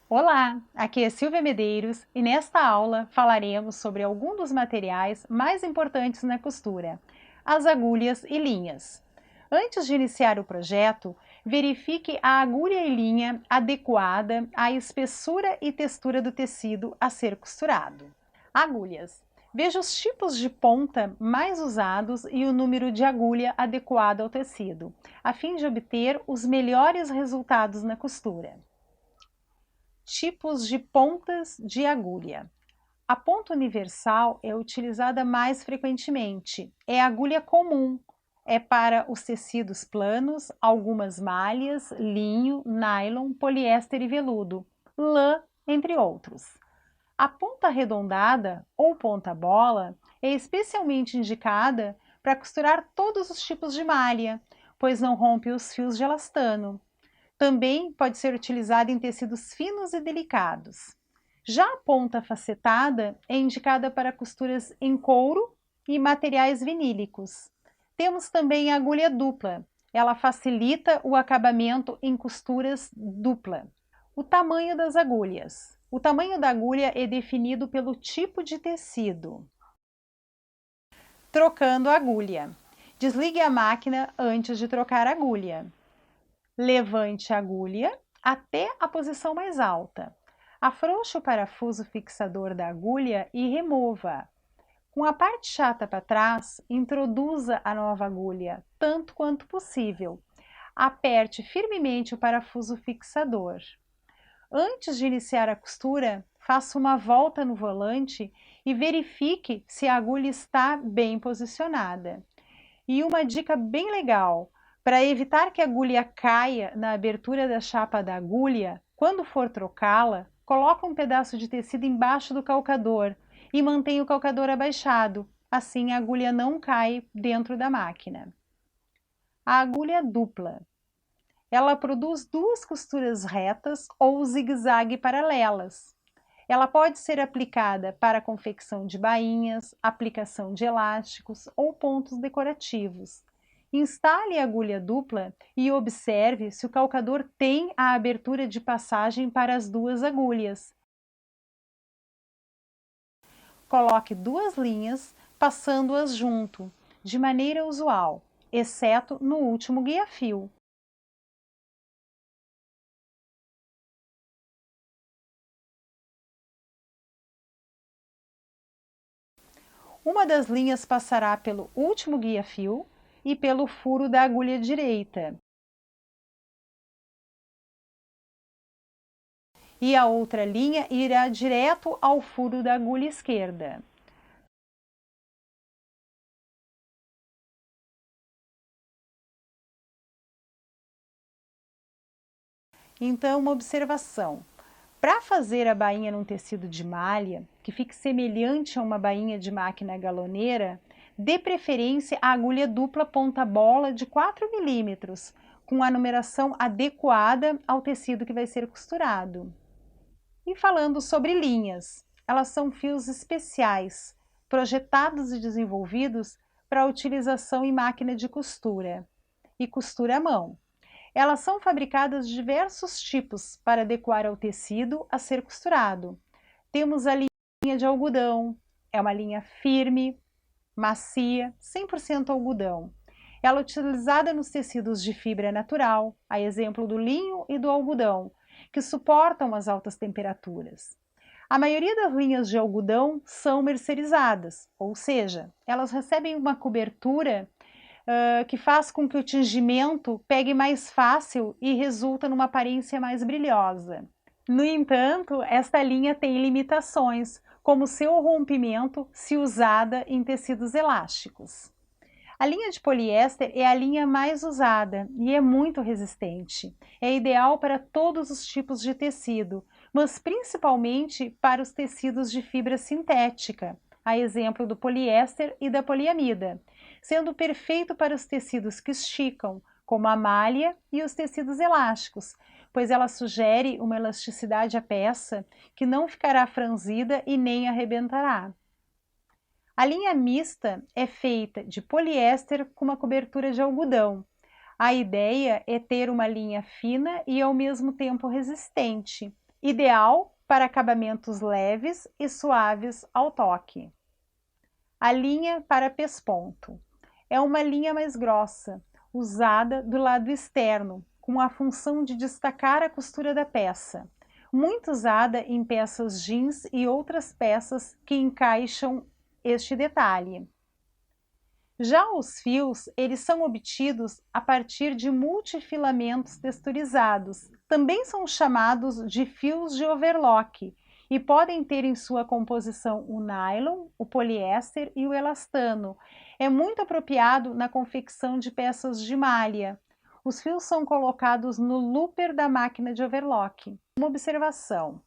Olá, aqui é Silvia Medeiros e nesta aula falaremos sobre alguns dos materiais mais importantes na costura, as agulhas e linhas. Antes de iniciar o projeto, verifique a agulha e linha adequada à espessura e textura do tecido a ser costurado. Agulhas. Veja os tipos de ponta mais usados e o número de agulha adequado ao tecido, a fim de obter os melhores resultados na costura. Tipos de pontas de agulha. A ponta universal é utilizada mais frequentemente. É a agulha comum. É para os tecidos planos, algumas malhas, linho, nylon, poliéster e veludo, lã, entre outros. A ponta arredondada ou ponta bola é especialmente indicada para costurar todos os tipos de malha, pois não rompe os fios de elastano. Também pode ser utilizada em tecidos finos e delicados. Já a ponta facetada é indicada para costuras em couro e materiais vinílicos. Temos também a agulha dupla. Ela facilita o acabamento em costuras dupla. O tamanho das agulhas. O tamanho da agulha é definido pelo tipo de tecido. Trocando a agulha. Desligue a máquina antes de trocar a agulha. Levante a agulha até a posição mais alta. Afrouxe o parafuso fixador da agulha e remova. Com a parte chata para trás, introduza a nova agulha, tanto quanto possível. Aperte firmemente o parafuso fixador. Antes de iniciar a costura, faça uma volta no volante e verifique se a agulha está bem posicionada. E uma dica bem legal: para evitar que a agulha caia na abertura da chapa da agulha, quando for trocá-la, coloque um pedaço de tecido embaixo do calcador e mantenha o calcador abaixado, assim a agulha não cai dentro da máquina. A agulha dupla. Ela produz duas costuras retas ou zigue-zague paralelas. Ela pode ser aplicada para a confecção de bainhas, aplicação de elásticos ou pontos decorativos. Instale a agulha dupla e observe se o calcador tem a abertura de passagem para as duas agulhas. Coloque duas linhas, passando-as junto, de maneira usual, exceto no último guia-fio. Uma das linhas passará pelo último guia-fio e pelo furo da agulha direita. E a outra linha irá direto ao furo da agulha esquerda. Então, uma observação. Para fazer a bainha num tecido de malha, que fique semelhante a uma bainha de máquina galoneira, dê preferência à agulha dupla ponta-bola de 4 milímetros, com a numeração adequada ao tecido que vai ser costurado. E falando sobre linhas, elas são fios especiais, projetados e desenvolvidos para utilização em máquina de costura e costura à mão. Elas são fabricadas de diversos tipos para adequar ao tecido a ser costurado. Temos a linha de algodão, é uma linha firme, macia, 100% algodão. Ela é utilizada nos tecidos de fibra natural, a exemplo do linho e do algodão, que suportam as altas temperaturas. A maioria das linhas de algodão são mercerizadas, ou seja, elas recebem uma cobertura que faz com que o tingimento pegue mais fácil e resulta numa aparência mais brilhosa. No entanto, esta linha tem limitações, como seu rompimento se usada em tecidos elásticos. A linha de poliéster é a linha mais usada e é muito resistente. É ideal para todos os tipos de tecido, mas principalmente para os tecidos de fibra sintética, a exemplo do poliéster e da poliamida, sendo perfeito para os tecidos que esticam, como a malha e os tecidos elásticos, pois ela sugere uma elasticidade à peça que não ficará franzida e nem arrebentará. A linha mista é feita de poliéster com uma cobertura de algodão. A ideia é ter uma linha fina e ao mesmo tempo resistente, ideal para acabamentos leves e suaves ao toque. A linha para pesponto. É uma linha mais grossa, usada do lado externo, com a função de destacar a costura da peça. Muito usada em peças jeans e outras peças que encaixam este detalhe. Já os fios, eles são obtidos a partir de multifilamentos texturizados. Também são chamados de fios de overlock e podem ter em sua composição o nylon, o poliéster e o elastano. É muito apropriado na confecção de peças de malha. Os fios são colocados no looper da máquina de overlock. Uma observação: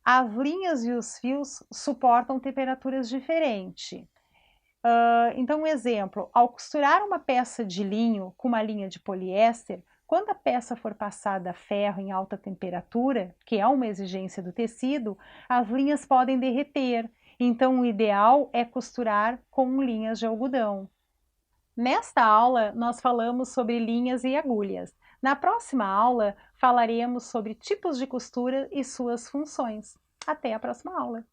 as linhas e os fios suportam temperaturas diferentes. Então, um exemplo, ao costurar uma peça de linho com uma linha de poliéster, quando a peça for passada a ferro em alta temperatura, que é uma exigência do tecido, as linhas podem derreter. Então, o ideal é costurar com linhas de algodão. Nesta aula, nós falamos sobre linhas e agulhas. Na próxima aula, falaremos sobre tipos de costura e suas funções. Até a próxima aula!